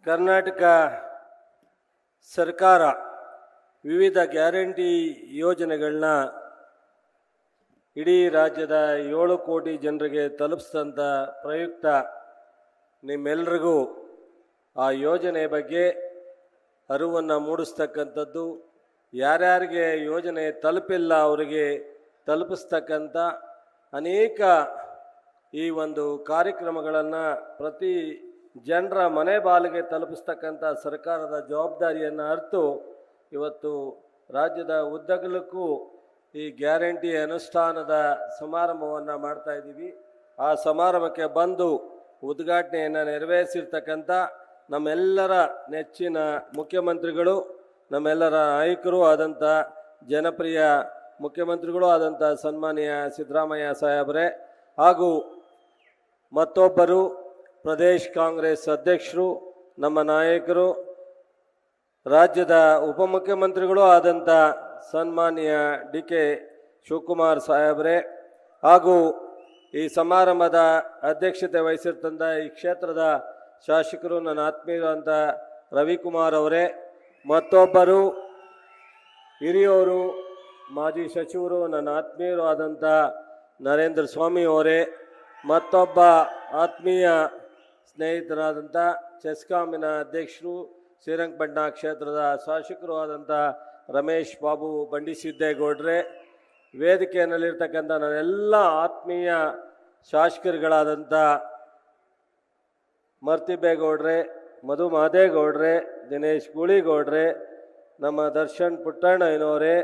ಕರ್ನಾಟಕ ಸರ್ಕಾರ ವಿವಿಧ ಗ್ಯಾರಂಟಿ ಯೋಜನೆಗಳನ್ನ ಇಡೀ ರಾಜ್ಯದ 7 ಕೋಟಿ ಜನರಿಗೆ ತಲುಪಿಸಿದಂಥ ಪ್ರಯುಕ್ತ ನಿಮ್ಮೆಲ್ಲರಿಗೂ ಆ ಯೋಜನೆ ಬಗ್ಗೆ ಅರಿವನ್ನು ಮೂಡಿಸ್ತಕ್ಕಂಥದ್ದು, ಯಾರ್ಯಾರಿಗೆ ಯೋಜನೆ ತಲುಪಿಲ್ಲ ಅವರಿಗೆ ತಲುಪಿಸ್ತಕ್ಕಂಥ ಅನೇಕ ಈ ಒಂದು ಕಾರ್ಯಕ್ರಮಗಳನ್ನು ಪ್ರತಿ ಜನರ ಮನೆ ಬಾಗಿಲಿಗೆ ತಲುಪಿಸ್ತಕ್ಕಂಥ ಸರ್ಕಾರದ ಜವಾಬ್ದಾರಿಯನ್ನು ಅರಿತು ಇವತ್ತು ರಾಜ್ಯದ ಉದ್ದಗಲಕ್ಕೂ ಈ ಗ್ಯಾರಂಟಿ ಅನುಷ್ಠಾನದ ಸಮಾರಂಭವನ್ನು ಮಾಡ್ತಾ ಇದ್ದೀವಿ. ಆ ಸಮಾರಂಭಕ್ಕೆ ಬಂದು ಉದ್ಘಾಟನೆಯನ್ನು ನೆರವೇರಿಸಿರ್ತಕ್ಕಂಥ ನಮ್ಮೆಲ್ಲರ ನೆಚ್ಚಿನ ಮುಖ್ಯಮಂತ್ರಿಗಳು, ನಮ್ಮೆಲ್ಲರ ನಾಯಕರು ಆದಂಥ ಜನಪ್ರಿಯ ಮುಖ್ಯಮಂತ್ರಿಗಳು ಆದಂಥ ಸನ್ಮಾನ್ಯ ಸಿದ್ದರಾಮಯ್ಯ ಸಾಹೇಬರೇ, ಹಾಗೂ ಮತ್ತೊಬ್ಬರು ಪ್ರದೇಶ್ ಕಾಂಗ್ರೆಸ್ ಅಧ್ಯಕ್ಷರು, ನಮ್ಮ ನಾಯಕರು, ರಾಜ್ಯದ ಉಪಮುಖ್ಯಮಂತ್ರಿಗಳು ಆದಂಥ ಸನ್ಮಾನ್ಯ ಡಿ.ಕೆ. ಶಿವಕುಮಾರ್ ಸಾಹೇಬರೇ, ಹಾಗೂ ಈ ಸಮಾರಂಭದ ಅಧ್ಯಕ್ಷತೆ ವಹಿಸಿರ್ತಂಥ ಈ ಕ್ಷೇತ್ರದ ಶಾಸಕರು ನನ್ನ ಆತ್ಮೀಯರು ಅಂತ ರವಿಕುಮಾರ್ ಅವರೇ, ಮತ್ತೊಬ್ಬರು ಹಿರಿಯವರು ಮಾಜಿ ಸಚಿವರು ನನ್ನ ಆತ್ಮೀಯರು ಆದಂಥ ನರೇಂದ್ರ ಸ್ವಾಮಿ ಅವರೇ, ಮತ್ತೊಬ್ಬ ಆತ್ಮೀಯ ಸ್ನೇಹಿತರಾದಂಥ ಚೆಸ್ಕಾಮಿನ ಅಧ್ಯಕ್ಷರು, ಶ್ರೀರಂಗಪಟ್ಟಣ ಕ್ಷೇತ್ರದ ಶಾಸಕರು ಆದಂಥ ರಮೇಶ್ ಬಾಬು ಬಂಡಿಸಿದ್ದೇಗೌಡ್ರೆ, ವೇದಿಕೆಯಲ್ಲಿರ್ತಕ್ಕಂಥ ನನ್ನೆಲ್ಲ ಆತ್ಮೀಯ ಶಾಸಕರುಗಳಾದಂಥ ಮರ್ತಿಬೇಗೌಡ್ರೆ, ಮಧು ಮಾದೇಗೌಡ್ರೆ, ದಿನೇಶ್ ಗೂಳಿಗೌಡ್ರೆ, ನಮ್ಮ ದರ್ಶನ್ ಪುಟ್ಟಣ್ಣನವರೇ,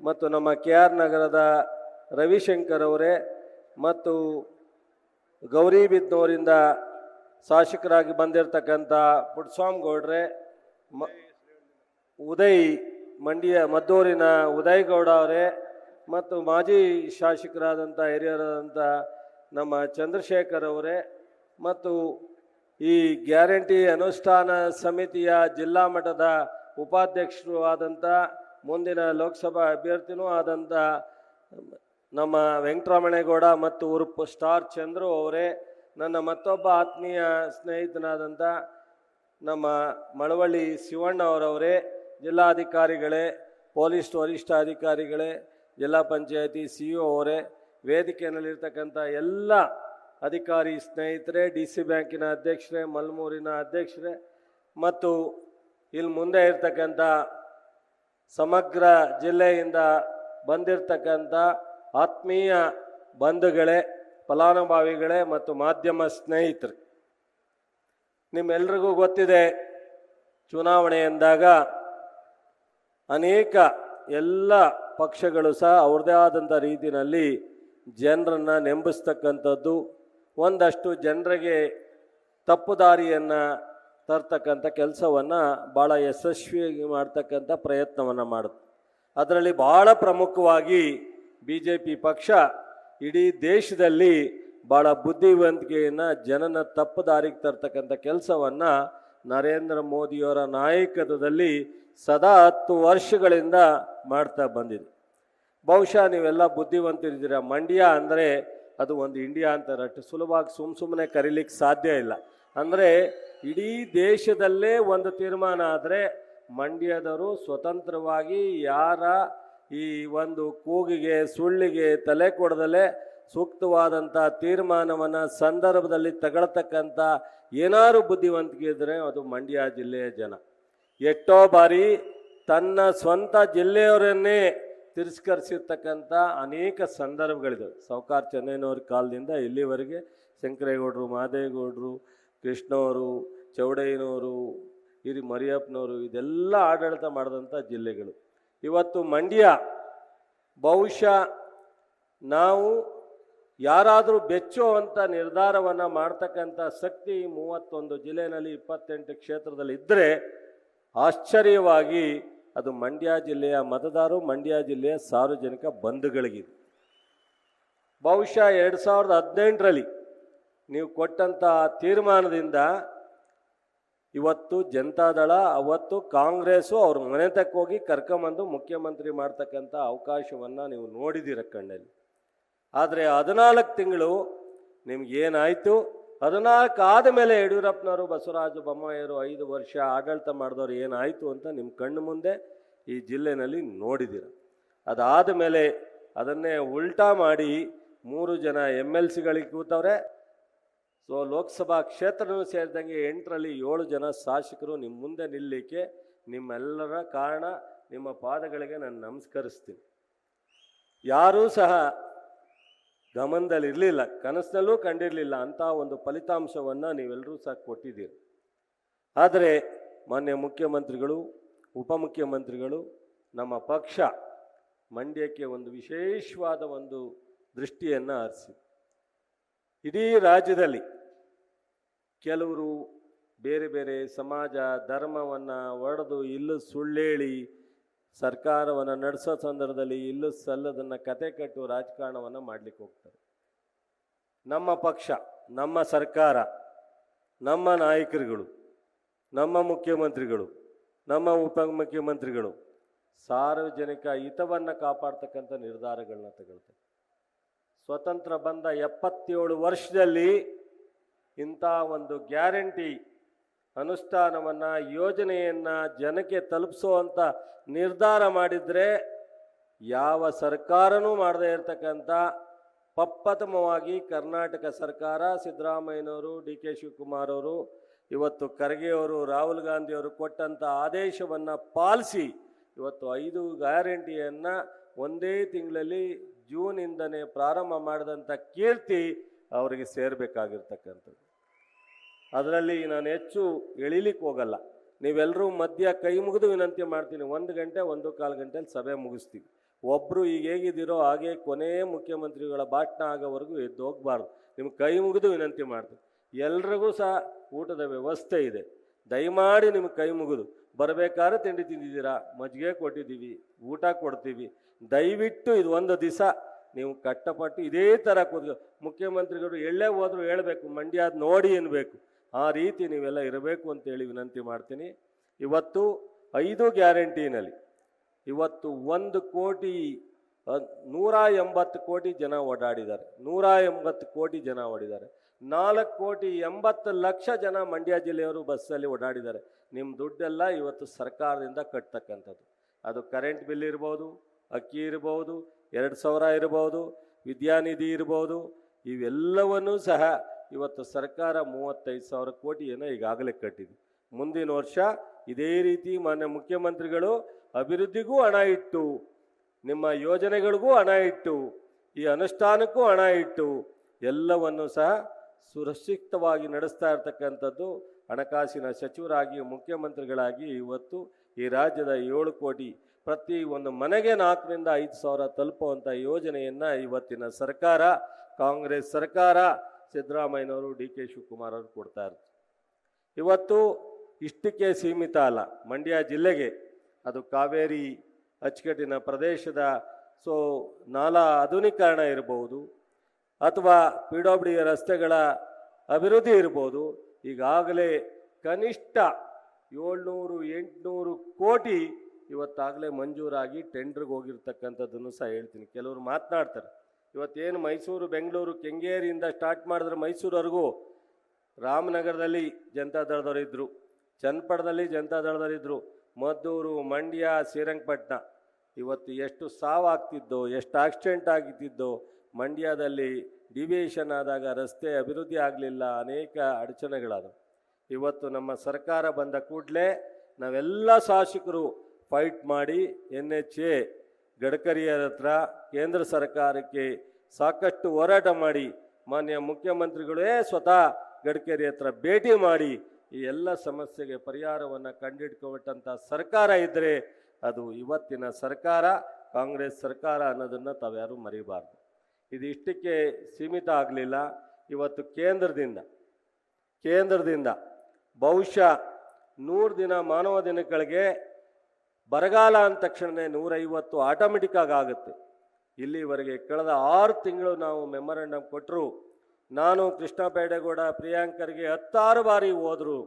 ಮತ್ತು ನಮ್ಮ KR ನಗರದ ರವಿಶಂಕರ್ ಅವರೇ, ಮತ್ತು ಗೌರಿಬಿದ್ನೂರಿಂದ ಶಾಸಕರಾಗಿ ಬಂದಿರತಕ್ಕಂಥ ಪುಟ್ಟಸ್ವಾಮಿ ಗೌಡ್ರೆ, ಉದಯ್ ಮಂಡ್ಯ ಮದ್ದೂರಿನ ಉದಯ್ ಗೌಡ ಅವರೇ, ಮತ್ತು ಮಾಜಿ ಶಾಸಕರಾದಂಥ ಹಿರಿಯರಾದಂಥ ನಮ್ಮ ಚಂದ್ರಶೇಖರ್ ಅವರೇ, ಮತ್ತು ಈ ಗ್ಯಾರಂಟಿ ಅನುಷ್ಠಾನ ಸಮಿತಿಯ ಜಿಲ್ಲಾ ಮಟ್ಟದ ಉಪಾಧ್ಯಕ್ಷರು ಆದಂಥ ಮುಂದಿನ ಲೋಕಸಭಾ ಅಭ್ಯರ್ಥಿನೂ ಆದಂಥ ನಮ್ಮ ವೆಂಕಟರಮಣೇಗೌಡ ಮತ್ತು ಉರುಪು ಸ್ಟಾರ್ ಚಂದ್ರು ಅವರೇ, ನನ್ನ ಮತ್ತೊಬ್ಬ ಆತ್ಮೀಯ ಸ್ನೇಹಿತನಾದಂಥ ನಮ್ಮ ಮಳವಳ್ಳಿ ಶಿವಣ್ಣ ಅವರವರೇ, ಜಿಲ್ಲಾಧಿಕಾರಿಗಳೇ, ಪೊಲೀಸ್ ವರಿಷ್ಠಾಧಿಕಾರಿಗಳೇ, ಜಿಲ್ಲಾ ಪಂಚಾಯತಿ CEO ಅವರೇ, ವೇದಿಕೆಯಲ್ಲಿರ್ತಕ್ಕಂಥ ಎಲ್ಲ ಅಧಿಕಾರಿ ಸ್ನೇಹಿತರೆ, DC ಬ್ಯಾಂಕಿನ ಅಧ್ಯಕ್ಷರೇ, ಮಲ್ಮೂರಿನ ಅಧ್ಯಕ್ಷರೇ, ಮತ್ತು ಇಲ್ಲಿ ಮುಂದೆ ಇರ್ತಕ್ಕಂಥ ಸಮಗ್ರ ಜಿಲ್ಲೆಯಿಂದ ಬಂದಿರತಕ್ಕಂಥ ಆತ್ಮೀಯ ಬಂಧುಗಳೇ, ಫಲಾನುಭವಿಗಳೇ ಮತ್ತು ಮಾಧ್ಯಮ ಸ್ನೇಹಿತರು, ನಿಮ್ಮೆಲ್ರಿಗೂ ಗೊತ್ತಿದೆ, ಚುನಾವಣೆ ಎಂದಾಗ ಅನೇಕ ಎಲ್ಲ ಪಕ್ಷಗಳು ಸಹ ಅವ್ರದ್ದೇ ಆದಂಥ ರೀತಿಯಲ್ಲಿ ಜನರನ್ನು ನೆಂಬಿಸ್ತಕ್ಕಂಥದ್ದು, ಒಂದಷ್ಟು ಜನರಿಗೆ ತಪ್ಪು ದಾರಿಯನ್ನು ತರ್ತಕ್ಕಂಥ ಕೆಲಸವನ್ನು ಭಾಳ ಯಶಸ್ವಿಯಾಗಿ ಮಾಡ್ತಕ್ಕಂಥ ಪ್ರಯತ್ನವನ್ನು ಮಾಡುತ್ತೆ. ಅದರಲ್ಲಿ ಭಾಳ ಪ್ರಮುಖವಾಗಿ BJP ಪಕ್ಷ ಇಡೀ ದೇಶದಲ್ಲಿ ಭಾಳ ಬುದ್ಧಿವಂತಿಕೆಯನ್ನು ಜನನ ತಪ್ಪು ದಾರಿಗೆ ತರ್ತಕ್ಕಂಥ ಕೆಲಸವನ್ನು ನರೇಂದ್ರ ಮೋದಿಯವರ ನಾಯಕತ್ವದಲ್ಲಿ ಸದಾ 10 ವರ್ಷಗಳಿಂದ ಮಾಡ್ತಾ ಬಂದಿದೆ. ಬಹುಶಃ ನೀವೆಲ್ಲ ಬುದ್ಧಿವಂತರಿದ್ದೀರ. ಮಂಡ್ಯ ಅಂದರೆ ಅದು ಒಂದು ಇಂಡಿಯಾ ಅಂತಾರೆ, ಅಷ್ಟು ಸುಲಭವಾಗಿ ಸುಮ್ಮನೆ ಕರೀಲಿಕ್ಕೆ ಸಾಧ್ಯ ಇಲ್ಲ. ಅಂದರೆ ಇಡೀ ದೇಶದಲ್ಲೇ ಒಂದು ತೀರ್ಮಾನ ಆದರೆ ಮಂಡ್ಯದವರು ಸ್ವತಂತ್ರವಾಗಿ ಯಾರ ಈ ಒಂದು ಕೂಗಿಗೆ ಸುಳ್ಳಿಗೆ ತಲೆ ಕೊಡದಲ್ಲೇ ಸೂಕ್ತವಾದಂಥ ತೀರ್ಮಾನವನ್ನು ಸಂದರ್ಭದಲ್ಲಿ ತಗೊಳ್ತಕ್ಕಂಥ ಏನಾರು ಬುದ್ಧಿವಂತಿಕೆ ಇದ್ದರೆ ಅದು ಮಂಡ್ಯ ಜಿಲ್ಲೆಯ ಜನ. ಎಷ್ಟೋ ಬಾರಿ ತನ್ನ ಸ್ವಂತ ಜಿಲ್ಲೆಯವರನ್ನೇ ತಿರಸ್ಕರಿಸಿರ್ತಕ್ಕಂಥ ಅನೇಕ ಸಂದರ್ಭಗಳಿದೆ. ಸಾವುಕಾರ ಚೆನ್ನೈನವ್ರ ಕಾಲದಿಂದ ಇಲ್ಲಿವರೆಗೆ ಶಂಕರೇಗೌಡರು, ಮಾದೇಗೌಡರು, ಕೃಷ್ಣವರು, ಚೌಡಯ್ಯನವರು, ಹಿರಿ ಮರಿಯಪ್ಪನವರು, ಇದೆಲ್ಲ ಆಡಳಿತ ಮಾಡಿದಂಥ ಜಿಲ್ಲೆಗಳು. ಇವತ್ತು ಮಂಡ್ಯ ಬಹುಶಃ ನಾವು ಯಾರಾದರೂ ಬೆಚ್ಚುವಂಥ ನಿರ್ಧಾರವನ್ನು ಮಾಡ್ತಕ್ಕಂಥ ಶಕ್ತಿ 31 ಜಿಲ್ಲೆಯಲ್ಲಿ 28 ಕ್ಷೇತ್ರದಲ್ಲಿ ಇದ್ದರೆ ಆಶ್ಚರ್ಯವಾಗಿ ಅದು ಮಂಡ್ಯ ಜಿಲ್ಲೆಯ ಮತದಾರರು, ಮಂಡ್ಯ ಜಿಲ್ಲೆಯ ಸಾರ್ವಜನಿಕ ಬಂಧುಗಳಿಗಿದೆ. ಬಹುಶಃ 2018ರಲ್ಲಿ ನೀವು ಕೊಟ್ಟಂಥ ತೀರ್ಮಾನದಿಂದ ಇವತ್ತು ಜನತಾದಳ, ಅವತ್ತು ಕಾಂಗ್ರೆಸ್ಸು ಅವ್ರ ಮನೆ ತಕ್ಕ ಹೋಗಿ ಕರ್ಕೊಂಬಂದು ಮುಖ್ಯಮಂತ್ರಿ ಮಾಡ್ತಕ್ಕಂಥ ಅವಕಾಶವನ್ನು ನೀವು ನೋಡಿದ್ದೀರ ಕಣ್ಣಲ್ಲಿ. ಆದರೆ 14 ತಿಂಗಳು ನಿಮಗೇನಾಯಿತು, 14 ಆದ ಮೇಲೆ ಯಡಿಯೂರಪ್ಪನವರು ಬಸವರಾಜ ಬೊಮ್ಮಾಯಿಯವರು 5 ವರ್ಷ ಆಡಳಿತ ಮಾಡಿದವರು ಏನಾಯಿತು ಅಂತ ನಿಮ್ಮ ಕಣ್ಣು ಮುಂದೆ ಈ ಜಿಲ್ಲೆನಲ್ಲಿ ನೋಡಿದ್ದೀರ. ಅದಾದ ಮೇಲೆ ಅದನ್ನೇ ಉಲ್ಟಾ ಮಾಡಿ 3 ಜನ MLCಗಳಿಗೆ ಕೂತವ್ರೆ. ಸೊ ಲೋಕಸಭಾ ಕ್ಷೇತ್ರನೂ ಸೇರಿದಂಗೆ 8ರಲ್ಲಿ 7 ಜನ ಶಾಸಕರು ನಿಮ್ಮ ಮುಂದೆ ನಿಲ್ಲಲಿಕ್ಕೆ ನಿಮ್ಮೆಲ್ಲರ ಕಾರಣ. ನಿಮ್ಮ ಪಾದಗಳಿಗೆ ನಾನು ನಮಸ್ಕರಿಸ್ತೀನಿ. ಯಾರೂ ಸಹ ಗಮನದಲ್ಲಿರಲಿಲ್ಲ, ಕನಸಿನಲ್ಲೂ ಕಂಡಿರಲಿಲ್ಲ ಅಂಥ ಒಂದು ಫಲಿತಾಂಶವನ್ನು ನೀವೆಲ್ಲರೂ ಸಹ ಕೊಟ್ಟಿದ್ದೀರಿ. ಆದರೆ ಮಾನ್ಯ ಮುಖ್ಯಮಂತ್ರಿಗಳು, ಉಪಮುಖ್ಯಮಂತ್ರಿಗಳು, ನಮ್ಮ ಪಕ್ಷ ಮಂಡ್ಯಕ್ಕೆ ಒಂದು ವಿಶೇಷವಾದ ಒಂದು ದೃಷ್ಟಿಯನ್ನು ಹರಿಸಿ ಇಡೀ ರಾಜ್ಯದಲ್ಲಿ ಕೆಲವರು ಬೇರೆ ಬೇರೆ ಸಮಾಜ ಧರ್ಮವನ್ನು ಒಡೆದು ಇಲ್ಲು ಸುಳ್ಳೇಳಿ ಸರ್ಕಾರವನ್ನು ನಡೆಸೋ ಸಂದರ್ಭದಲ್ಲಿ ಇಲ್ಲು ಸಲ್ಲದನ್ನು ಕತೆ ಕಟ್ಟು ರಾಜಕಾರಣವನ್ನು ಮಾಡಲಿಕ್ಕೆ ಹೋಗ್ತಾರೆ. ನಮ್ಮ ಪಕ್ಷ, ನಮ್ಮ ಸರ್ಕಾರ, ನಮ್ಮ ನಾಯಕರುಗಳು, ನಮ್ಮ ಮುಖ್ಯಮಂತ್ರಿಗಳು, ನಮ್ಮ ಉಪಮುಖ್ಯಮಂತ್ರಿಗಳು ಸಾರ್ವಜನಿಕ ಹಿತವನ್ನು ಕಾಪಾಡ್ತಕ್ಕಂಥ ನಿರ್ಧಾರಗಳನ್ನ ತಗೊಳ್ತಾರೆ. ಸ್ವತಂತ್ರ ಬಂದ 77 ವರ್ಷದಲ್ಲಿ ಇಂಥ ಒಂದು ಗ್ಯಾರಂಟಿ ಅನುಷ್ಠಾನವನ್ನು, ಯೋಜನೆಯನ್ನು ಜನಕ್ಕೆ ತಲುಪಿಸುವಂಥ ನಿರ್ಧಾರ ಮಾಡಿದರೆ ಯಾವ ಸರ್ಕಾರನೂ ಮಾಡದೇ ಇರತಕ್ಕಂಥ ಪ್ರಪ್ರಥಮವಾಗಿ ಕರ್ನಾಟಕ ಸರ್ಕಾರ, ಸಿದ್ದರಾಮಯ್ಯನವರು, DK ಶಿವಕುಮಾರ್ ಅವರು, ಇವತ್ತು ಖರ್ಗೆ ಅವರು, ರಾಹುಲ್ ಗಾಂಧಿಯವರು ಕೊಟ್ಟಂಥ ಆದೇಶವನ್ನು ಪಾಲಿಸಿ ಇವತ್ತು 5 ಗ್ಯಾರಂಟಿಯನ್ನು ಒಂದೇ ತಿಂಗಳಲ್ಲಿ ಜೂನಿಂದನೇ ಪ್ರಾರಂಭ ಮಾಡಿದಂಥ ಕೀರ್ತಿ ಅವರಿಗೆ ಸೇರಬೇಕಾಗಿರ್ತಕ್ಕಂಥದ್ದು. ಅದರಲ್ಲಿ ನಾನು ಹೆಚ್ಚು ಎಳಿಲಿಕ್ಕೆ ಹೋಗಲ್ಲ. ನೀವೆಲ್ಲರೂ ಮಧ್ಯ ಕೈ ಮುಗಿದು ವಿನಂತಿ ಮಾಡ್ತೀನಿ, 1 ಗಂಟೆ 1.25 ಗಂಟೆಯಲ್ಲಿ ಸಭೆ ಮುಗಿಸ್ತೀವಿ. ಒಬ್ಬರು ಈಗ ಹೇಗಿದ್ದೀರೋ ಹಾಗೆ ಕೊನೆ ಮುಖ್ಯಮಂತ್ರಿಗಳ ಭಾಷಣ ಆಗೋವರೆಗೂ ಎದ್ದು ಹೋಗಬಾರ್ದು. ನಿಮ್ಗೆ ಕೈ ಮುಗಿದು ವಿನಂತಿ ಮಾಡ್ತೀನಿ. ಎಲ್ರಿಗೂ ಸಹ ಊಟದ ವ್ಯವಸ್ಥೆ ಇದೆ. ದಯಮಾಡಿ ನಿಮ್ಗೆ ಕೈ ಮುಗಿದು ಬರಬೇಕಾದ್ರೆ ತಿಂಡಿ ತಿಂದಿದ್ದೀರಾ, ಮಜ್ಜಿಗೆ ಕೊಟ್ಟಿದ್ದೀವಿ, ಊಟ ಕೊಡ್ತೀವಿ. ದಯವಿಟ್ಟು ಇದು 1 ದಿವಸ ನೀವು ಕಷ್ಟಪಟ್ಟು ಇದೇ ಥರ ಕೂತ್ಕೊ. ಮುಖ್ಯಮಂತ್ರಿಗಳು ಎಲ್ಲೇ ಹೋದ್ರು ಹೇಳಬೇಕು, ಮಂಡ್ಯ ನೋಡಿ ಎನ್ನಬೇಕು. ಆ ರೀತಿ ನೀವೆಲ್ಲ ಇರಬೇಕು ಅಂತೇಳಿ ವಿನಂತಿ ಮಾಡ್ತೀನಿ. ಇವತ್ತು 5 ಗ್ಯಾರಂಟಿನಲ್ಲಿ ಇವತ್ತು 180 ಕೋಟಿ ಜನ ಓಡಾಡಿದ್ದಾರೆ. 180 ಕೋಟಿ ಜನ ಓಡಿದ್ದಾರೆ. 4,80,00,000 ಜನ ಮಂಡ್ಯ ಜಿಲ್ಲೆಯವರು ಬಸ್ಸಲ್ಲಿ ಓಡಾಡಿದ್ದಾರೆ. ನಿಮ್ಮ ದುಡ್ಡೆಲ್ಲ ಇವತ್ತು ಸರ್ಕಾರದಿಂದ ಕಟ್ತಕ್ಕಂಥದ್ದು. ಅದು ಕರೆಂಟ್ ಬಿಲ್ ಇರ್ಬೋದು, ಅಕ್ಕಿ ಇರ್ಬೋದು, 2,000 ಇರ್ಬೋದು, ವಿದ್ಯಾನಿಧಿ ಇರ್ಬೋದು. ಇವೆಲ್ಲವನ್ನೂ ಸಹ ಇವತ್ತು ಸರ್ಕಾರ 35,000 ಕೋಟಿಯನ್ನು ಈಗಾಗಲೇ ಕಟ್ಟಿದೆ. ಮುಂದಿನ ವರ್ಷ ಇದೇ ರೀತಿ ಮಾನ್ಯ ಮುಖ್ಯಮಂತ್ರಿಗಳು ಅಭಿವೃದ್ಧಿಗೂ ಹಣ ಇಟ್ಟು, ನಿಮ್ಮ ಯೋಜನೆಗಳಿಗೂ ಹಣ ಇಟ್ಟು, ಈ ಅನುಷ್ಠಾನಕ್ಕೂ ಹಣ ಇಟ್ಟು ಎಲ್ಲವನ್ನು ಸಹ ಸುರಕ್ಷಿತವಾಗಿ ನಡೆಸ್ತಾ ಇರ್ತಕ್ಕಂಥದ್ದು. ಹಣಕಾಸಿನ ಸಚಿವರಾಗಿ, ಮುಖ್ಯಮಂತ್ರಿಗಳಾಗಿ ಇವತ್ತು ಈ ರಾಜ್ಯದ 7 ಕೋಟಿ ಪ್ರತಿ ಒಂದು ಮನೆಗೆ 4ರಿಂದ 5 ಸಾವಿರ ತಲುಪುವಂಥ ಯೋಜನೆಯನ್ನು ಇವತ್ತಿನ ಸರ್ಕಾರ, ಕಾಂಗ್ರೆಸ್ ಸರ್ಕಾರ, ಸಿದ್ದರಾಮಯ್ಯನವರು, DK ಶಿವಕುಮಾರ್ ಅವರು ಕೊಡ್ತಾ ಇರ್ತಾರೆ. ಇವತ್ತು ಇಷ್ಟಕ್ಕೆ ಸೀಮಿತ ಅಲ್ಲ. ಮಂಡ್ಯ ಜಿಲ್ಲೆಗೆ ಅದು ಕಾವೇರಿ ಅಚ್ಚುಕಟ್ಟಿನ ಪ್ರದೇಶದ ನಾಲಾ ಆಧುನೀಕರಣ ಇರಬಹುದು, ಅಥವಾ PWD ರಸ್ತೆಗಳ ಅಭಿವೃದ್ಧಿ ಇರ್ಬೋದು. ಈಗಾಗಲೇ ಕನಿಷ್ಠ 700-800 ಕೋಟಿ ಇವತ್ತಾಗಲೇ ಮಂಜೂರಾಗಿ ಟೆಂಡರ್ಗೆ ಹೋಗಿರ್ತಕ್ಕಂಥದ್ದನ್ನು ಸಹ ಹೇಳ್ತೀನಿ. ಕೆಲವರು ಮಾತನಾಡ್ತಾರೆ, ಇವತ್ತೇನು ಮೈಸೂರು, ಬೆಂಗಳೂರು, ಕೆಂಗೇರಿಯಿಂದ ಸ್ಟಾರ್ಟ್ ಮಾಡಿದ್ರೆ ಮೈಸೂರವರೆಗೂ ರಾಮನಗರದಲ್ಲಿ ಜನತಾದಳದವರಿದ್ದರು, ಚನ್ನಪಟ್ಟಣದಲ್ಲಿ ಜನತಾದಳದವರಿದ್ದರು, ಮದ್ದೂರು, ಮಂಡ್ಯ, ಶ್ರೀರಂಗಪಟ್ಟಣ. ಇವತ್ತು ಎಷ್ಟು ಸಾವಾಗ್ತಿದ್ದೋ, ಎಷ್ಟು ಆಕ್ಸಿಡೆಂಟ್ ಆಗಿತ್ತಿದ್ದೋ. ಮಂಡ್ಯದಲ್ಲಿ ಡಿವಿಯೇಷನ್ ಆದಾಗ ರಸ್ತೆ ಅಭಿವೃದ್ಧಿ ಆಗಲಿಲ್ಲ, ಅನೇಕ ಅಡಚಣೆಗಳಾದವು. ಇವತ್ತು ನಮ್ಮ ಸರ್ಕಾರ ಬಂದ ಕೂಡಲೇ ನಾವೆಲ್ಲ ಶಾಸಕರು ಫೈಟ್ ಮಾಡಿ NHA ಗಡ್ಕರಿಯರ ಹತ್ರ, ಕೇಂದ್ರ ಸರ್ಕಾರಕ್ಕೆ ಸಾಕಷ್ಟು ಹೋರಾಟ ಮಾಡಿ, ಮಾನ್ಯ ಮುಖ್ಯಮಂತ್ರಿಗಳೇ ಸ್ವತಃ ಗಡ್ಕರಿ ಹತ್ರ ಭೇಟಿ ಮಾಡಿ ಈ ಎಲ್ಲ ಸಮಸ್ಯೆಗೆ ಪರಿಹಾರವನ್ನು ಕಂಡುಹಿಡ್ಕೊಬಿಟ್ಟಂಥ ಸರ್ಕಾರ ಇದ್ದರೆ ಅದು ಇವತ್ತಿನ ಸರ್ಕಾರ, ಕಾಂಗ್ರೆಸ್ ಸರ್ಕಾರ ಅನ್ನೋದನ್ನು ತಾವ್ಯಾರೂ ಮರಿಬಾರ್ದು. ಇದು ಇಷ್ಟಕ್ಕೆ ಸೀಮಿತ ಆಗಲಿಲ್ಲ. ಇವತ್ತು ಕೇಂದ್ರದಿಂದ ಬಹುಶಃ 100 ದಿನ ಮಾನವ ದಿನಗಳಿಗೆ ಬರಗಾಲ ಅಂದ ತಕ್ಷಣವೇ 150 ಆಟೋಮೆಟಿಕ್ಕಾಗಿ ಆಗುತ್ತೆ. ಇಲ್ಲಿವರೆಗೆ ಕಳೆದ 6 ತಿಂಗಳು ನಾವು ಮೆಮೊರಂಡಮ್ ಕೊಟ್ಟರು. ನಾನು ಕೃಷ್ಣ ಬೈರೇಗೌಡ, ಪ್ರಿಯಾಂಕರ್ಗೆ 16 ಬಾರಿ ಹೋದರು.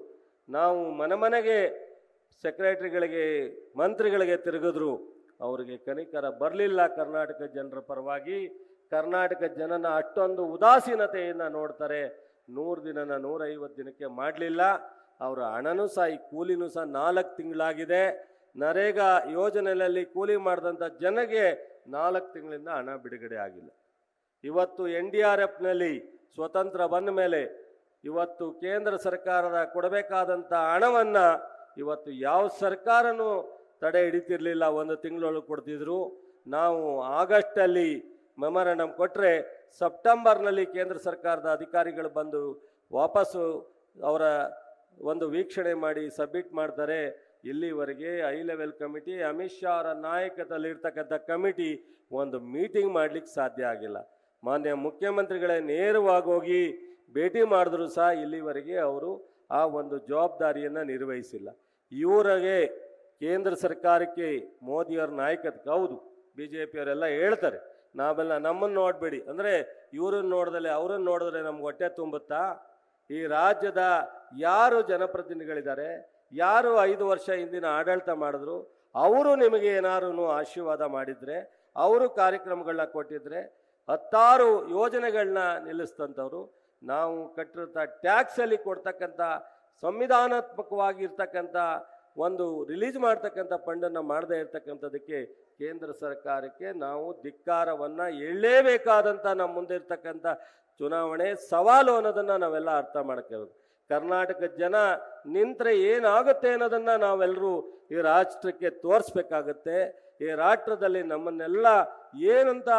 ನಾವು ಮನೆಗೆ ಸೆಕ್ರೆಟರಿಗಳಿಗೆ, ಮಂತ್ರಿಗಳಿಗೆ ತಿರುಗಿದ್ರು. ಅವರಿಗೆ ಕನಿಕರ ಬರಲಿಲ್ಲ. ಕರ್ನಾಟಕ ಜನರ ಪರವಾಗಿ ಕರ್ನಾಟಕ ಜನನ ಅಷ್ಟೊಂದು ಉದಾಸೀನತೆಯನ್ನು ನೋಡ್ತಾರೆ. 100 ದಿನನ 150 ದಿನಕ್ಕೆ ಮಾಡಲಿಲ್ಲ. ಅವರ ಹಣನೂ ಸಹ ಈ ಕೂಲಿನೂ ಸಹ 4 ತಿಂಗಳಾಗಿದೆ. ನರೇಗಾ ಯೋಜನೆಯಲ್ಲಿ ಕೂಲಿ ಮಾಡಿದಂಥ ಜನಗೆ 4 ತಿಂಗಳಿಂದ ಹಣ ಬಿಡುಗಡೆ ಆಗಿಲ್ಲ. ಇವತ್ತು NDRFನಲ್ಲಿ ಸ್ವತಂತ್ರ ಬಂದ ಮೇಲೆ ಇವತ್ತು ಕೇಂದ್ರ ಸರ್ಕಾರದ ಕೊಡಬೇಕಾದಂಥ ಹಣವನ್ನು ಇವತ್ತು ಯಾವ ಸರ್ಕಾರನೂ ತಡೆ ಹಿಡಿತಿರ್ಲಿಲ್ಲ, 1 ತಿಂಗಳೊಳಗೆ ಕೊಡ್ತಿದ್ರು. ನಾವು ಆಗಸ್ಟಲ್ಲಿ ಮೆಮೊರಂಡಮ್ ಕೊಟ್ಟರೆ ಸೆಪ್ಟೆಂಬರ್ನಲ್ಲಿ ಕೇಂದ್ರ ಸರ್ಕಾರದ ಅಧಿಕಾರಿಗಳು ಬಂದು ವಾಪಸ್ಸು ಅವರ ಒಂದು ವೀಕ್ಷಣೆ ಮಾಡಿ ಸಬ್ಮಿಟ್ ಮಾಡ್ತಾರೆ. ಇಲ್ಲಿವರೆಗೆ high level committee, Amit Shah ಅವರ ನಾಯಕತ್ವದಲ್ಲಿ ಇರ್ತಕ್ಕಂಥ ಕಮಿಟಿ ಒಂದು ಮೀಟಿಂಗ್ ಮಾಡಲಿಕ್ಕೆ ಸಾಧ್ಯ ಆಗಿಲ್ಲ. ಮಾನ್ಯ ಮುಖ್ಯಮಂತ್ರಿಗಳೇ ನೇರವಾಗಿ ಹೋಗಿ ಭೇಟಿ ಮಾಡಿದ್ರು ಸಹ ಇಲ್ಲಿವರೆಗೆ ಅವರು ಆ ಒಂದು ಜವಾಬ್ದಾರಿಯನ್ನು ನಿರ್ವಹಿಸಿಲ್ಲ. ಇವರಿಗೆ ಕೇಂದ್ರ ಸರ್ಕಾರಕ್ಕೆ ಮೋದಿಯವರ ನಾಯಕತ್ವ ಹೌದು, BJP ಅವರೆಲ್ಲ ಹೇಳ್ತಾರೆ ನಾವೆಲ್ಲ ನಮ್ಮನ್ನು ನೋಡಬೇಡಿ ಅಂದರೆ ಇವ್ರನ್ನ ನೋಡ್ದಲೆ ಅವ್ರನ್ನ ನೋಡಿದ್ರೆ ನಮ್ಗೆ ಹೊಟ್ಟೆ ತುಂಬುತ್ತಾ? ಈ ರಾಜ್ಯದ ಯಾರು ಜನಪ್ರತಿನಿಧಿಗಳಿದ್ದಾರೆ, ಯಾರು 5 ವರ್ಷ ಹಿಂದಿನ ಆಡಳಿತ ಮಾಡಿದ್ರು, ಅವರು ನಿಮಗೆ ಏನಾರು ಆಶೀರ್ವಾದ ಮಾಡಿದರೆ, ಅವರು ಕಾರ್ಯಕ್ರಮಗಳನ್ನ ಕೊಟ್ಟಿದ್ರೆ, 10 ಯೋಜನೆಗಳನ್ನ ನಿಲ್ಲಿಸ್ತಂಥವ್ರು, ನಾವು ಕಟ್ಟಿರೋ ಟ್ಯಾಕ್ಸಲ್ಲಿ ಕೊಡ್ತಕ್ಕಂಥ ಸಂವಿಧಾನಾತ್ಮಕವಾಗಿರ್ತಕ್ಕಂಥ ಒಂದು ರಿಲೀಸ್ ಮಾಡ್ತಕ್ಕಂಥ ಫಂಡನ್ನು ಮಾಡದೇ ಇರ್ತಕ್ಕಂಥದ್ದಕ್ಕೆ ಕೇಂದ್ರ ಸರ್ಕಾರಕ್ಕೆ ನಾವು ಧಿಕ್ಕಾರವನ್ನು ಎಳ್ಳಲೇಬೇಕಾದಂಥ ನಮ್ಮ ಮುಂದೆ ಇರ್ತಕ್ಕಂಥ ಚುನಾವಣೆ ಸವಾಲು ಅನ್ನೋದನ್ನು ನಾವೆಲ್ಲ ಅರ್ಥ ಮಾಡ್ಕೋಬೇಕು. ಕರ್ನಾಟಕದ ಜನ ನಿಂತರೆ ಏನಾಗುತ್ತೆ ಅನ್ನೋದನ್ನು ನಾವೆಲ್ಲರೂ ಈ ರಾಷ್ಟ್ರಕ್ಕೆ ತೋರಿಸ್ಬೇಕಾಗತ್ತೆ. ಈ ರಾಷ್ಟ್ರದಲ್ಲಿ ನಮ್ಮನ್ನೆಲ್ಲ ಏನಂತ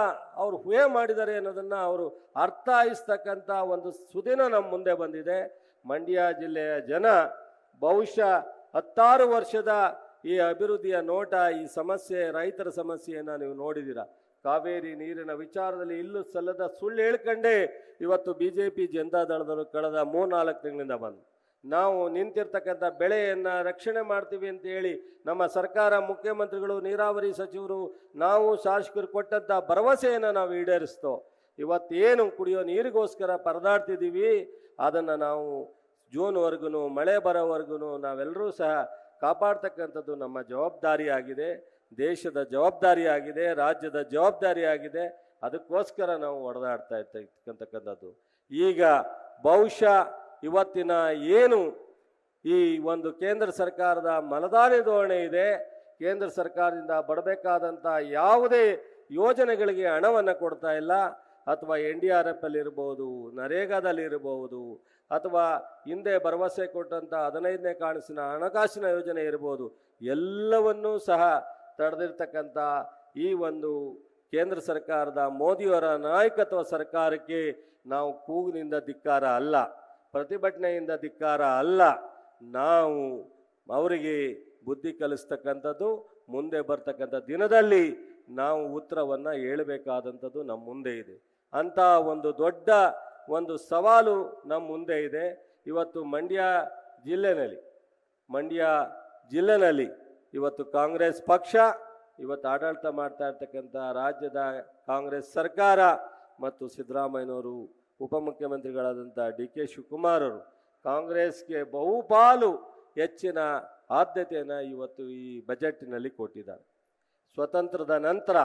ಅವರು ಊಹೆ ಮಾಡಿದ್ದಾರೆ ಅನ್ನೋದನ್ನು ಅವರು ಅರ್ಥೈಸ್ತಕ್ಕಂಥ ಒಂದು ಸುದಿನ ನಮ್ಮ ಮುಂದೆ ಬಂದಿದೆ. ಮಂಡ್ಯ ಜಿಲ್ಲೆಯ ಜನ ಬಹುಶಃ 16 ವರ್ಷದ ಈ ಅಭಿವೃದ್ಧಿಯ ನೋಟ, ಈ ಸಮಸ್ಯೆ, ರೈತರ ಸಮಸ್ಯೆಯನ್ನು ನೀವು ನೋಡಿದ್ದೀರಾ. ಕಾವೇರಿ ನೀರಿನ ವಿಚಾರದಲ್ಲಿ ಇಲ್ಲೂ ಸಲ್ಲದ ಸುಳ್ಳು ಹೇಳ್ಕೊಂಡೇ ಇವತ್ತು BJP ಜನತಾದಳದವರು ಕಳೆದ 3-4 ತಿಂಗಳಿಂದ ಬಂದು ನಾವು ನಿಂತಿರ್ತಕ್ಕಂಥ ಬೆಳೆಯನ್ನು ರಕ್ಷಣೆ ಮಾಡ್ತೀವಿ ಅಂತ ಹೇಳಿ ನಮ್ಮ ಸರ್ಕಾರ, ಮುಖ್ಯಮಂತ್ರಿಗಳು, ನೀರಾವರಿ ಸಚಿವರು, ನಾವು ಶಾಸಕರು ಕೊಟ್ಟಂಥ ಭರವಸೆಯನ್ನು ನಾವು ಈಡೇರಿಸ್ತೋ. ಇವತ್ತೇನು ಕುಡಿಯೋ ನೀರಿಗೋಸ್ಕರ ಪರದಾಡ್ತಿದ್ದೀವಿ, ಅದನ್ನು ನಾವು ಜೂನ್ವರೆಗೂ ಮಳೆ ಬರೋವರೆಗೂ ನಾವೆಲ್ಲರೂ ಸಹ ಕಾಪಾಡ್ತಕ್ಕಂಥದ್ದು ನಮ್ಮ ಜವಾಬ್ದಾರಿಯಾಗಿದೆ, ದೇಶದ ಜವಾಬ್ದಾರಿಯಾಗಿದೆ, ರಾಜ್ಯದ ಜವಾಬ್ದಾರಿಯಾಗಿದೆ. ಅದಕ್ಕೋಸ್ಕರ ನಾವು ಹೊಡೆದಾಡ್ತಾ ಇರ್ತಕ್ಕಂಥದ್ದು. ಈಗ ಬಹುಶಃ ಇವತ್ತಿನ ಏನು ಈ ಒಂದು ಕೇಂದ್ರ ಸರ್ಕಾರದ ಮಲದಾರಿ ಧೋರಣೆ ಇದೆ, ಕೇಂದ್ರ ಸರ್ಕಾರದಿಂದ ಬರಬೇಕಾದಂಥ ಯಾವುದೇ ಯೋಜನೆಗಳಿಗೆ ಹಣವನ್ನು ಕೊಡ್ತಾ ಇಲ್ಲ, ಅಥವಾ NDRF ಅಲ್ಲಿ ಇರ್ಬೋದು, ನರೇಗಾದಲ್ಲಿ ಇರ್ಬೋದು, ಅಥವಾ ಹಿಂದೆ ಭರವಸೆ ಕೊಟ್ಟಂಥ 15ನೇ ಕಾಣಿಸಿನ ಹಣಕಾಸಿನ ಯೋಜನೆ ಇರ್ಬೋದು, ಎಲ್ಲವನ್ನೂ ಸಹ ತಡೆದಿರ್ತಕ್ಕಂಥ ಈ ಒಂದು ಕೇಂದ್ರ ಸರ್ಕಾರದ ಮೋದಿಯವರ ನಾಯಕತ್ವ ಸರ್ಕಾರಕ್ಕೆ ನಾವು ಕೂಗಿನಿಂದ ಧಿಕ್ಕಾರ ಅಲ್ಲ, ಪ್ರತಿಭಟನೆಯಿಂದ ಧಿಕ್ಕಾರ ಅಲ್ಲ, ನಾವು ಅವರಿಗೆ ಬುದ್ಧಿ ಕಲಿಸ್ತಕ್ಕಂಥದ್ದು. ಮುಂದೆ ಬರ್ತಕ್ಕಂಥ ದಿನದಲ್ಲಿ ನಾವು ಉತ್ತರವನ್ನು ಹೇಳಬೇಕಾದಂಥದ್ದು ನಮ್ಮ ಮುಂದೆ ಇದೆ. ಅಂಥ ಒಂದು ದೊಡ್ಡ ಒಂದು ಸವಾಲು ನಮ್ಮ ಮುಂದೆ ಇದೆ. ಇವತ್ತು ಮಂಡ್ಯ ಜಿಲ್ಲೆನಲ್ಲಿ ಇವತ್ತು ಕಾಂಗ್ರೆಸ್ ಪಕ್ಷ ಇವತ್ತು ಆಡಳಿತ ಮಾಡ್ತಾ ಇರ್ತಕ್ಕಂಥ ರಾಜ್ಯದ ಕಾಂಗ್ರೆಸ್ ಸರ್ಕಾರ ಮತ್ತು ಸಿದ್ದರಾಮಯ್ಯನವರು, ಉಪಮುಖ್ಯಮಂತ್ರಿಗಳಾದಂಥ DK ಶಿವಕುಮಾರ್ ಅವರು ಕಾಂಗ್ರೆಸ್ಗೆ ಬಹುಪಾಲು ಹೆಚ್ಚಿನ ಆದ್ಯತೆಯನ್ನು ಇವತ್ತು ಈ ಬಜೆಟ್ನಲ್ಲಿ ಕೊಟ್ಟಿದ್ದಾರೆ. ಸ್ವತಂತ್ರದ ನಂತರ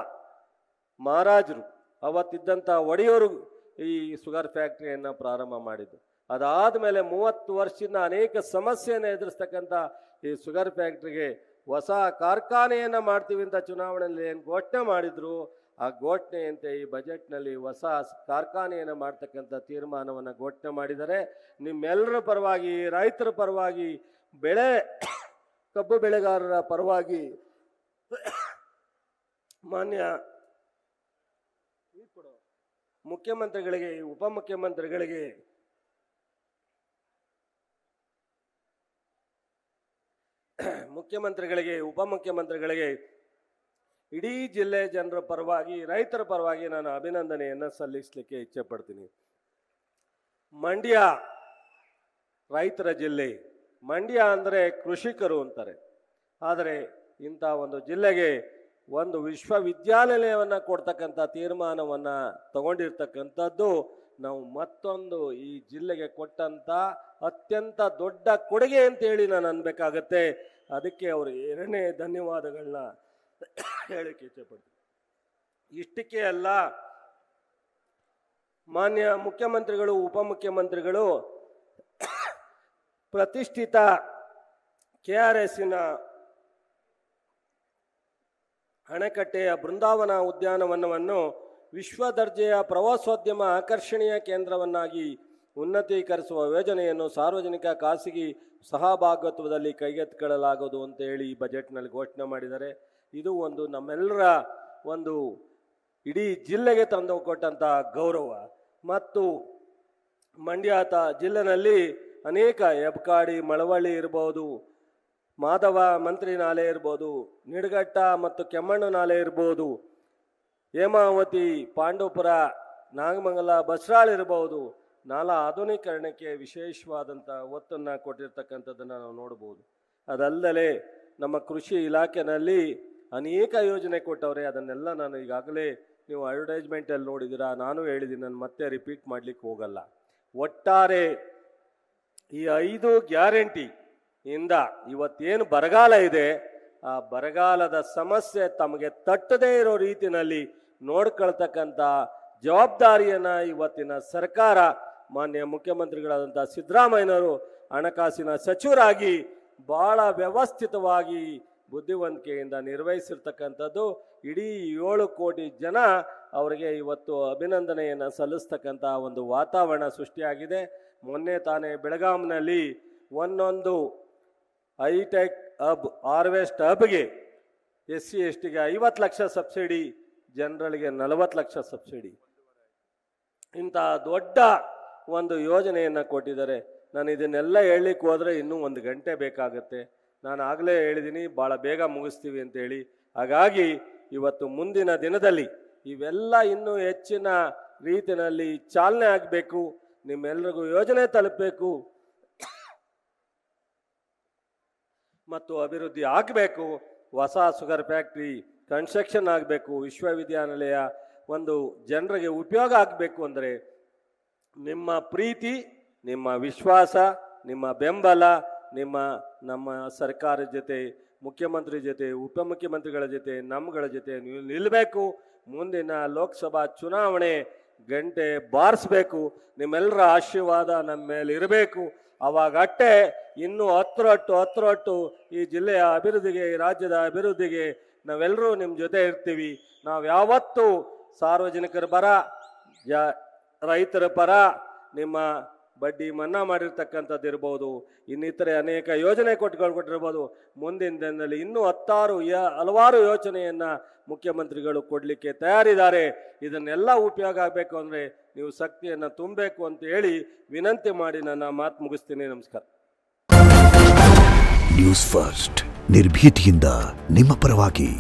ಮಹಾರಾಜರು ಅವತ್ತಿದ್ದಂಥ ಒಡೆಯವರು ಈ ಶುಗರ್ ಫ್ಯಾಕ್ಟ್ರಿಯನ್ನು ಪ್ರಾರಂಭ ಮಾಡಿದ್ದು. ಅದಾದ ಮೇಲೆ 30 ವರ್ಷದಿಂದ ಅನೇಕ ಸಮಸ್ಯೆಯನ್ನು ಎದುರಿಸ್ತಕ್ಕಂಥ ಈ ಶುಗರ್ ಫ್ಯಾಕ್ಟ್ರಿಗೆ ಹೊಸ ಕಾರ್ಖಾನೆಯನ್ನು ಮಾಡ್ತೀವಿ ಅಂತ ಚುನಾವಣೆಯಲ್ಲಿ ಏನು ಘೋಷಣೆ ಮಾಡಿದ್ರು, ಆ ಘೋಷಣೆಯಂತೆ ಈ ಬಜೆಟ್ನಲ್ಲಿ ಹೊಸ ಕಾರ್ಖಾನೆಯನ್ನು ಮಾಡ್ತಕ್ಕಂಥ ತೀರ್ಮಾನವನ್ನು ಘೋಷಣೆ ಮಾಡಿದ್ದಾರೆ. ನಿಮ್ಮೆಲ್ಲರ ಪರವಾಗಿ, ರೈತರ ಪರವಾಗಿ, ಕಬ್ಬು ಬೆಳೆಗಾರರ ಪರವಾಗಿ ಮಾನ್ಯ ಮುಖ್ಯಮಂತ್ರಿಗಳಿಗೆ, ಉಪಮುಖ್ಯಮಂತ್ರಿಗಳಿಗೆ ಉಪಮುಖ್ಯಮಂತ್ರಿಗಳಿಗೆ ಇಡೀ ಜಿಲ್ಲೆ ಜನರ ಪರವಾಗಿ, ರೈತರ ಪರವಾಗಿ ನಾನು ಅಭಿನಂದನೆಯನ್ನು ಸಲ್ಲಿಸಲಿಕ್ಕೆ ಇಚ್ಛೆ ಪಡ್ತೀನಿ. ಮಂಡ್ಯ ರೈತರ ಜಿಲ್ಲೆ. ಮಂಡ್ಯ ಅಂದರೆ ಕೃಷಿಕರು ಅಂತಾರೆ. ಆದರೆ ಇಂಥ ಒಂದು ಜಿಲ್ಲೆಗೆ ಒಂದು ವಿಶ್ವವಿದ್ಯಾನಿಲಯವನ್ನು ಕೊಡ್ತಕ್ಕಂಥ ತೀರ್ಮಾನವನ್ನು ತಗೊಂಡಿರ್ತಕ್ಕಂಥದ್ದು ನಾವು ಮತ್ತೊಂದು ಈ ಜಿಲ್ಲೆಗೆ ಕೊಟ್ಟಂಥ ಅತ್ಯಂತ ದೊಡ್ಡ ಕೊಡುಗೆ ಅಂತೇಳಿ ನಾನು ಅನ್ಬೇಕಾಗತ್ತೆ. ಅದಕ್ಕೆ ಅವರು 2ನೇ ಧನ್ಯವಾದಗಳನ್ನ ಹೇಳಕ್ಕೆ ಇಚ್ಛೆಪಡ್ತೀನಿ. ಇಷ್ಟಕ್ಕೆ ಅಲ್ಲ, ಮಾನ್ಯ ಮುಖ್ಯಮಂತ್ರಿಗಳು, ಉಪಮುಖ್ಯಮಂತ್ರಿಗಳು ಪ್ರತಿಷ್ಠಿತ KRSನ ಅಣೆಕಟ್ಟೆಯ ಬೃಂದಾವನ ಉದ್ಯಾನವನವನ್ನು ವಿಶ್ವ ದರ್ಜೆಯ ಪ್ರವಾಸೋದ್ಯಮ ಆಕರ್ಷಣೀಯ ಕೇಂದ್ರವನ್ನಾಗಿ ಉನ್ನತೀಕರಿಸುವ ಯೋಜನೆಯನ್ನು ಸಾರ್ವಜನಿಕ ಖಾಸಗಿ ಸಹಭಾಗಿತ್ವದಲ್ಲಿ ಕೈಗೆತ್ತಿಕೊಳ್ಳಲಾಗುವುದು ಅಂತ ಹೇಳಿ ಈ ಬಜೆಟ್ನಲ್ಲಿ ಘೋಷಣೆ ಮಾಡಿದ್ದಾರೆ. ಇದು ಒಂದು ನಮ್ಮೆಲ್ಲರ ಒಂದು ಇಡೀ ಜಿಲ್ಲೆಗೆ ತಂದು ಕೊಟ್ಟಂಥ ಗೌರವ. ಮತ್ತು ಮಂಡ್ಯ ಜಿಲ್ಲೆನಲ್ಲಿ ಅನೇಕ ಹೆಬ್ಕಾಡಿ, ಮಳವಳ್ಳಿ ಇರ್ಬೋದು, ಮಾಧವ ಮಂತ್ರಿ ನಾಲೆ ಇರ್ಬೋದು, ನಿಡಘಟ್ಟ ಮತ್ತು ಕೆಮ್ಮಣ್ಣು ನಾಲೆ ಇರ್ಬೋದು, ಹೇಮಾವತಿ, ಪಾಂಡವಪುರ, ನಾಗಮಂಗಲ, ಬಸರಾಳ್ ಇರ್ಬೋದು, ನಾಲಾ ಆಧುನೀಕರಣಕ್ಕೆ ವಿಶೇಷವಾದಂಥ ಒತ್ತನ್ನು ಕೊಟ್ಟಿರ್ತಕ್ಕಂಥದ್ದನ್ನು ನಾವು ನೋಡ್ಬೋದು. ಅದಲ್ಲದೆ ನಮ್ಮ ಕೃಷಿ ಇಲಾಖೆಯಲ್ಲಿ ಅನೇಕ ಯೋಜನೆ ಕೊಟ್ಟವ್ರೆ. ಅದನ್ನೆಲ್ಲ ನಾನು ಈಗಾಗಲೇ ನೀವು ಅಡ್ವರ್ಟೈಸ್ಮೆಂಟಲ್ಲಿ ನೋಡಿದ್ದೀರಾ, ನಾನು ಹೇಳಿದ್ದೀನಿ, ನಾನು ಮತ್ತೆ ರಿಪೀಟ್ ಮಾಡಲಿಕ್ಕೆ ಹೋಗಲ್ಲ. ಒಟ್ಟಾರೆ ಈ 5 ಗ್ಯಾರಂಟಿಯಿಂದ ಇವತ್ತೇನು ಬರಗಾಲ ಇದೆ, ಆ ಬರಗಾಲದ ಸಮಸ್ಯೆ ತಮಗೆ ತಟ್ಟದೇ ಇರೋ ರೀತಿಯಲ್ಲಿ ನೋಡ್ಕೊಳ್ತಕ್ಕಂಥ ಜವಾಬ್ದಾರಿಯನ್ನು ಇವತ್ತಿನ ಸರ್ಕಾರ, ಮಾನ್ಯ ಮುಖ್ಯಮಂತ್ರಿಗಳಾದಂಥ ಸಿದ್ದರಾಮಯ್ಯನವರು ಹಣಕಾಸಿನ ಸಚಿವರಾಗಿ ಭಾಳ ವ್ಯವಸ್ಥಿತವಾಗಿ ಬುದ್ಧಿವಂತಿಕೆಯಿಂದ ನಿರ್ವಹಿಸಿರ್ತಕ್ಕಂಥದ್ದು. ಇಡೀ 7 ಕೋಟಿ ಜನ ಅವರಿಗೆ ಇವತ್ತು ಅಭಿನಂದನೆಯನ್ನು ಸಲ್ಲಿಸ್ತಕ್ಕಂಥ ಒಂದು ವಾತಾವರಣ ಸೃಷ್ಟಿಯಾಗಿದೆ. ಮೊನ್ನೆ ತಾನೇ ಬೆಳಗಾಂನಲ್ಲಿ ಒಂದೊಂದು ಹೈಟೆಕ್ ಹಬ್, ಹಾರ್ವೆಸ್ಟ್ ಹಬ್ಗೆ SC STಗೆ 50 ಲಕ್ಷ ಸಬ್ಸಿಡಿ, ಜನರಲ್ಗೆ 40 ಲಕ್ಷ ಸಬ್ಸಿಡಿ, ಇಂಥ ದೊಡ್ಡ ಒಂದು ಯೋಜನೆಯನ್ನು ಕೊಟ್ಟಿದ್ದಾರೆ. ನಾನು ಇದನ್ನೆಲ್ಲ ಹೇಳಲಿಕ್ಕೆ ಹೋದರೆ ಇನ್ನೂ 1 ಗಂಟೆ ಬೇಕಾಗುತ್ತೆ. ನಾನು ಆಗಲೇ ಹೇಳಿದ್ದೀನಿ, ಭಾಳ ಬೇಗ ಮುಗಿಸ್ತೀವಿ ಅಂತೇಳಿ. ಹಾಗಾಗಿ ಇವತ್ತು ಮುಂದಿನ ದಿನದಲ್ಲಿ ಇವೆಲ್ಲ ಇನ್ನೂ ಹೆಚ್ಚಿನ ರೀತಿಯಲ್ಲಿ ಚಾಲನೆ ಆಗಬೇಕು, ನಿಮ್ಮೆಲ್ಲರಿಗೂ ಯೋಜನೆ ತಲುಪಬೇಕು ಮತ್ತು ಅಭಿವೃದ್ಧಿ ಆಗಬೇಕು. ಹೊಸ ಶುಗರ್ ಫ್ಯಾಕ್ಟ್ರಿ ಕನ್ಸ್ಟ್ರಕ್ಷನ್ ಆಗಬೇಕು, ವಿಶ್ವವಿದ್ಯಾನಿಲಯ ಒಂದು ಜನರಿಗೆ ಉಪಯೋಗ ಆಗಬೇಕು ಅಂದರೆ ನಿಮ್ಮ ಪ್ರೀತಿ, ನಿಮ್ಮ ವಿಶ್ವಾಸ, ನಿಮ್ಮ ಬೆಂಬಲ, ನಮ್ಮ ಸರ್ಕಾರದ ಜೊತೆ, ಮುಖ್ಯಮಂತ್ರಿ ಜೊತೆ, ಉಪಮುಖ್ಯಮಂತ್ರಿಗಳ ಜೊತೆ, ನಮ್ಮಗಳ ಜೊತೆ ನೀವು ನಿಲ್ಲಬೇಕು. ಮುಂದಿನ ಲೋಕಸಭಾ ಚುನಾವಣೆ ಗಂಟೆ ಬಾರಿಸಬೇಕು. ನಿಮ್ಮೆಲ್ಲರ ಆಶೀರ್ವಾದ ನಮ್ಮ ಮೇಲೆ ಇರಬೇಕು. ಅವಾಗಟ್ಟೆ ಇನ್ನೂ 10 ಈ ಜಿಲ್ಲೆಯ ಅಭಿವೃದ್ಧಿಗೆ, ಈ ರಾಜ್ಯದ ಅಭಿವೃದ್ಧಿಗೆ ನಾವೆಲ್ಲರೂ ನಿಮ್ಮ ಜೊತೆ ಇರ್ತೀವಿ. ನಾವು ಯಾವತ್ತೂ ಸಾರ್ವಜನಿಕರ ಪರ, ರೈತರ ಪರ, ನಿಮ್ಮ ಬಡ್ಡಿ ಮನ್ನಾ ಮಾಡಿರ್ತಕ್ಕಂಥದ್ದು ಇರ್ಬೋದು, ಇನ್ನಿತರೆ ಅನೇಕ ಯೋಜನೆ ಕೊಟ್ಟಿರ್ಬೋದು. ಮುಂದಿನ ದಿನದಲ್ಲಿ ಇನ್ನೂ ಹಲವಾರು ಯೋಜನೆಯನ್ನು ಮುಖ್ಯಮಂತ್ರಿಗಳು ಕೊಡಲಿಕ್ಕೆ ತಯಾರಿದ್ದಾರೆ. ಇದನ್ನೆಲ್ಲ ಉಪಯೋಗ ಆಗಬೇಕು ಅಂದರೆ ನೀವು ಶಕ್ತಿಯನ್ನು ತುಂಬಬೇಕು ಅಂತ ಹೇಳಿ ವಿನಂತಿ ಮಾಡಿ ನನ್ನ ಮಾತು ಮುಗಿಸ್ತೀನಿ. ನಮಸ್ಕಾರ. ನ್ಯೂಸ್ ಫಸ್ಟ್, ನಿರ್ಭೀತಿಯಿಂದ ನಿಮ್ಮ ಪರವಾಗಿ.